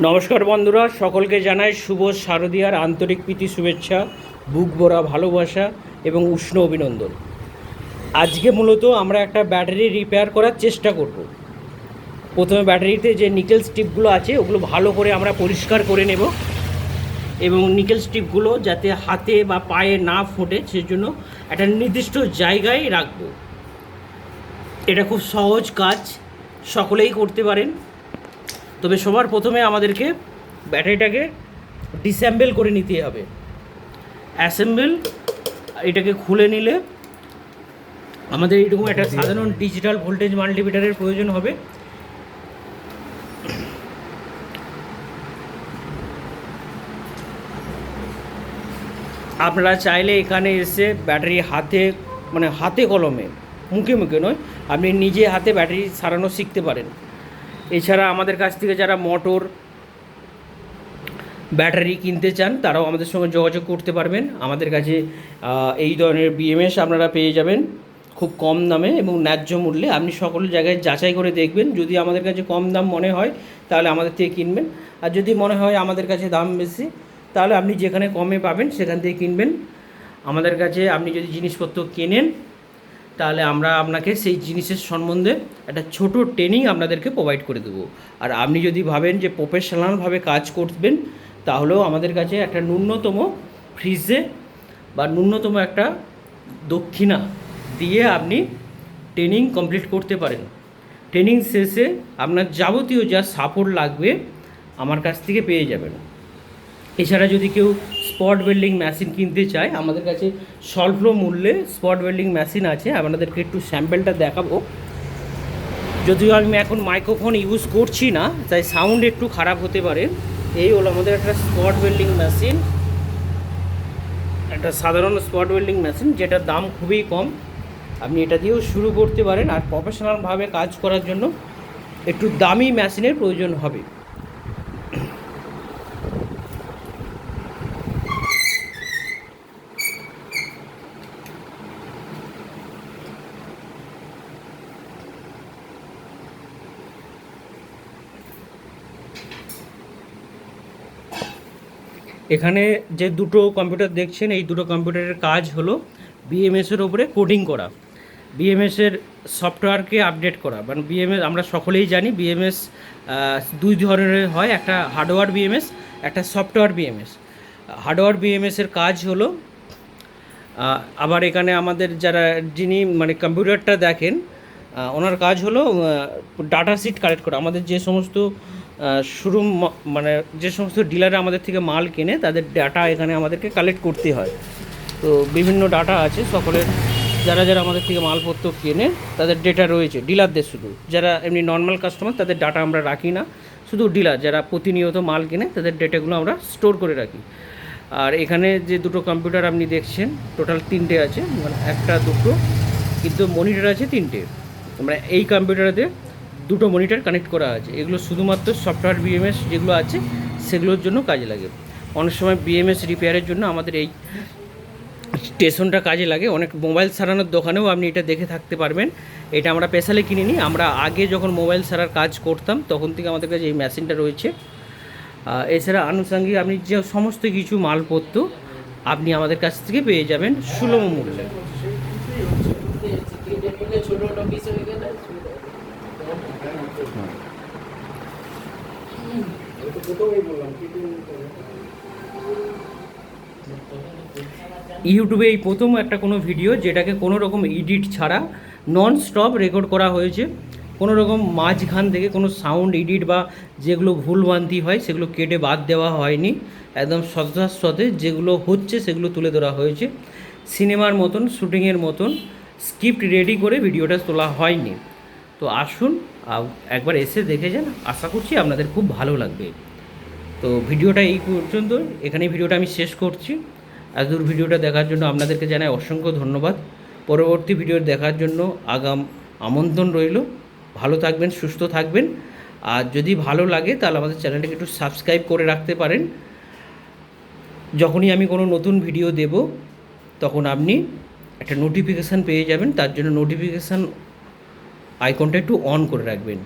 নমস্কার বন্ধুরা, সকলকে জানাই শুভ শারদীয়ার আন্তরিক প্রীতি শুভেচ্ছা, বুক ভরা ভালোবাসা এবং উষ্ণ অভিনন্দন। আজকে মূলত আমরা একটা ব্যাটারি রিপেয়ার করার চেষ্টা করব। প্রথমে ব্যাটারিতে যে নিকেল স্ট্রিপগুলো আছে ওগুলো ভালো করে আমরা পরিষ্কার করে নেব এবং নিকেল স্ট্রিপগুলো যাতে হাতে বা পায়ে না ফোটে সেজন্য একটা নির্দিষ্ট জায়গায় রাখবো। এটা খুব সহজ কাজ, সকলেই করতে পারেন। তবে সবার প্রথমে আমাদেরকে ব্যাটারিটাকে ডিসঅ্যাসেম্বল করে নিতে হবে। অ্যাসেম্বল এটাকে খুলে নিলে আমাদের এরকম একটা সাধারণ ডিজিটাল ভোল্টেজ মাল্টিমিটারের প্রয়োজন হবে। আপনারা চাইলে এখানে এসে ব্যাটারি হাতে কলমে, মুখে মুখে নয়, আপনি নিজে হাতে ব্যাটারি সারানো শিখতে পারেন। এছাড়া আমাদের কাছ থেকে যারা মোটর ব্যাটারি কিনতে চান তারাও আমাদের সঙ্গে যোগাযোগ করতে পারবেন। আমাদের কাছে এই ধরনের বিএমএস আপনারা পেয়ে যাবেন খুব কম দামে এবং ন্যায্য মূল্যে। আপনি সকল জায়গায় যাচাই করে দেখবেন, যদি আমাদের কাছে কম দাম মনে হয় তাহলে আমাদের থেকে কিনবেন, আর যদি মনে হয় আমাদের কাছে দাম বেশি তাহলে আপনি যেখানে কমে পাবেন সেখান থেকে কিনবেন। আমাদের কাছে আপনি যদি জিনিসপত্র কেনেন তাহলে আমরা আপনাকে সেই জিনিসের সম্বন্ধে একটা ছোট ট্রেনিং আপনাদেরকে প্রোভাইড করে দেবো। আর আপনি যদি ভাবেন যে প্রফেশনালভাবে কাজ করবেন তাহলেও আমাদের কাছে একটা ন্যূনতম ফ্রিজে বা ন্যূনতম একটা দক্ষিণা দিয়ে আপনি ট্রেনিং কমপ্লিট করতে পারেন। ট্রেনিং শেষে আপনার যাবতীয় যা সাপোর্ট লাগবে আমার কাছ থেকে পেয়ে যাবেন। এছাড়া যদি কেউ স্পট ওয়েল্ডিং মেশিন কিনতে চায়, আমাদের কাছে স্বল্প মূল্যে স্পট ওয়েল্ডিং মেশিন আছে। আপনাদেরকে একটু স্যাম্পেলটা দেখাবো। যদিও আমি এখন মাইক্রোফোন ইউজ করছি না তাই সাউন্ড একটু খারাপ হতে পারে। এই হলো আমাদের একটা স্পট ওয়েল্ডিং মেশিন, একটা সাধারণ স্পট ওয়েল্ডিং মেশিন যেটার দাম খুবই কম। আপনি এটা দিয়েও শুরু করতে পারেন। আর প্রফেশনালভাবে কাজ করার জন্য একটু দামি মেশিনের প্রয়োজন হবে। এখানে যে দুটো কম্পিউটার দেখছেন এই দুটো কম্পিউটারের কাজ হলো বিএমএসের ওপরে কোডিং করা, বিএমএসের সফটওয়্যারকে আপডেট করা। মানে বিএমএস আমরা সকলেই জানি বিএমএস দুই ধরনের হয়, একটা হার্ডওয়্যার বিএমএস, একটা সফটওয়্যার বিএমএস। হার্ডওয়্যার বিএমএসের কাজ হলো আবার এখানে আমাদের যিনি কম্পিউটারটা দেখেন ওনার কাজ হলো ডাটা শিট কালেক্ট করা। আমাদের যে সমস্ত শোরুম যে সমস্ত ডিলাররা আমাদের থেকে মাল কেনে তাদের ডাটা এখানে আমাদেরকে কালেক্ট করতে হয়। তো বিভিন্ন ডাটা আছে সকলের, যারা আমাদের থেকে মালপত্র কেনে তাদের ডেটা রয়েছে ডিলারদের। শুধু যারা এমনি নর্মাল কাস্টমার তাদের ডাটা আমরা রাখি না, শুধু ডিলার যারা প্রতিনিয়ত মাল কেনে তাদের ডেটাগুলো আমরা স্টোর করে রাখি। আর এখানে যে দুটো কম্পিউটার আপনি দেখছেন টোটাল তিনটে আছে, একটা দুটো কিন্তু মনিটর আছে তিনটে। এই কম্পিউটারেতে দুটো মনিটর কানেক্ট করা আছে। এগুলো শুধুমাত্র সফটওয়্যার বিএমএস যেগুলো আছে সেগুলোর জন্য কাজে লাগে। অনেক সময় বিএমএস রিপেয়ারের জন্য আমাদের এই স্টেশনটা কাজে লাগে। অনেক মোবাইল সারানোর দোকানেও আপনি এটা দেখে থাকতে পারবেন। এটা আমরা স্পেশালি কিনিনি, আমরা আগে যখন মোবাইল সারার কাজ করতাম তখন থেকে আমাদের কাছে এই মেশিনটা রয়েছে। এছাড়া আনুষঙ্গিক আপনি যে সমস্ত কিছু মালপত্র আপনি আমাদের কাছ থেকে পেয়ে যাবেন সুলভ মূল্যে। ইউটিউবে এই প্রথম একটা কোনো ভিডিও যেটাকে কোনো রকম এডিট ছাড়া নন স্টপ রেকর্ড করা হয়েছে। কোনো রকম মাঝখান থেকে কোনো সাউন্ড এডিট বা যেগুলো ভুলভ্রান্তি হয় সেগুলো কেটে বাদ দেওয়া হয়নি। একদম সতে যেগুলো হচ্ছে সেগুলো তুলে ধরা হয়েছে। সিনেমার মতন, শুটিংয়ের মতন স্ক্রিপ্ট রেডি করে ভিডিওটা তোলা হয়নি। তো আসুন একবার এসে দেখে যান, আশা করছি আপনাদের খুব ভালো লাগবে। তো ভিডিওটা এই পর্যন্ত, এখানে ভিডিওটা আমি শেষ করছি। এতদূর ভিডিওটা দেখার জন্য আপনাদেরকে জানাই অসংখ্য ধন্যবাদ। পরবর্তী ভিডিও দেখার জন্য আগাম আমন্ত্রণ রইল। ভালো থাকবেন, সুস্থ থাকবেন। আর যদি ভালো লাগে তাহলে আমাদের চ্যানেলটাকে একটু সাবস্ক্রাইব করে রাখতে পারেন। যখনই আমি কোনো নতুন ভিডিও দেব তখন আপনি একটা নোটিফিকেশান পেয়ে যাবেন। তার জন্য নোটিফিকেশান আইকনটা একটু অন করে রাখবেন।